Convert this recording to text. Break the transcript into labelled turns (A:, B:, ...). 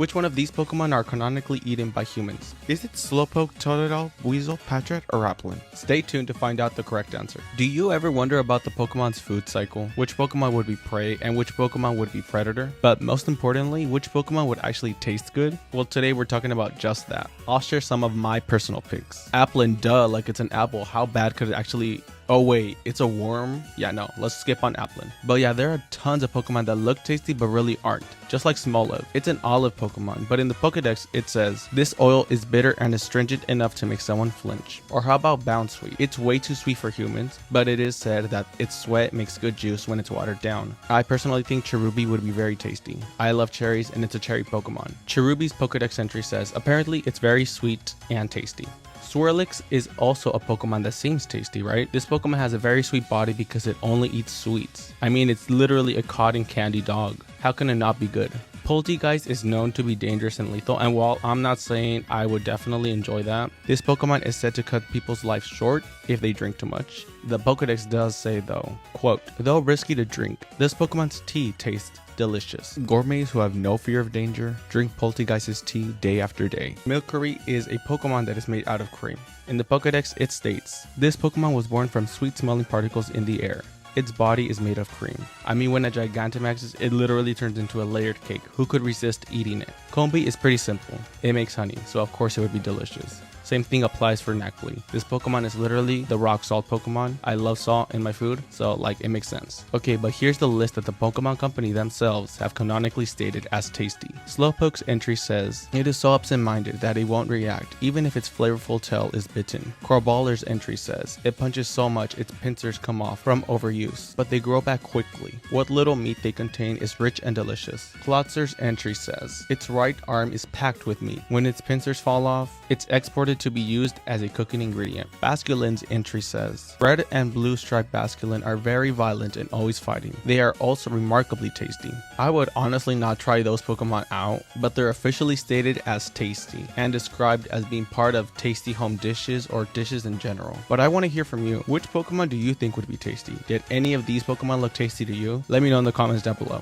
A: Which one of these Pokemon are canonically eaten by humans? Is it Slowpoke, Totodile, Weasel, Patrat, or Applin? Stay tuned to find out the correct answer. Do you ever wonder about the Pokemon's food cycle? Which Pokemon would be prey and which Pokemon would be predator? But most importantly, which Pokemon would actually taste good? Well, today we're talking about just that. I'll share some of my personal picks. Applin, duh, like it's an apple. How bad could it actually... Oh wait, it's a worm? Yeah, no, let's skip on Applin. But yeah, there are tons of Pokemon that look tasty but really aren't. Just like Smoliv. It's an olive Pokemon, but in the Pokedex it says, this oil is bitter and astringent enough to make someone flinch. Or how about Bounsweet? It's way too sweet for humans, but it is said that its sweat makes good juice when it's watered down. I personally think Cherubi would be very tasty. I love cherries and it's a cherry Pokemon. Cherubi's Pokedex entry says, apparently it's very sweet and tasty. Swirlix is also a Pokemon that seems tasty, right? This Pokemon has a very sweet body because it only eats sweets. I mean, it's literally a cotton candy dog. How can it not be good? Poltegeist is known to be dangerous and lethal, and while I'm not saying I would definitely enjoy that, this Pokemon is said to cut people's life short if they drink too much. The Pokedex does say though, quote, though risky to drink, this Pokemon's tea tastes delicious. Gourmets who have no fear of danger drink Poltegeist's tea day after day. Milcery is a Pokemon that is made out of cream. In the Pokedex it states, this Pokemon was born from sweet smelling particles in the air. Its body is made of cream. I mean, when it Gigantamaxes, it literally turns into a layered cake. Who could resist eating it? Combi is pretty simple. It makes honey, so of course it would be delicious. Same thing applies for Nacli. This Pokemon is literally the rock salt Pokemon. I love salt in my food, so like it makes sense. Okay, but here's the list that the Pokemon Company themselves have canonically stated as tasty. Slowpoke's entry says, it is so absent-minded that it won't react, even if its flavorful tail is bitten. Corballer's entry says, it punches so much its pincers come off from overuse, but they grow back quickly. What little meat they contain is rich and delicious. Klotzer's entry says, its right arm is packed with meat. When its pincers fall off, it's exported to be used as a cooking ingredient. Basculin's entry says, red and blue striped Basculin are very violent and always fighting. They are also remarkably tasty. I would honestly not try those Pokemon out, but they're officially stated as tasty and described as being part of tasty home dishes or dishes in general. But I want to hear from you. Which Pokemon do you think would be tasty? Did any of these Pokemon look tasty to you? Let me know in the comments down below.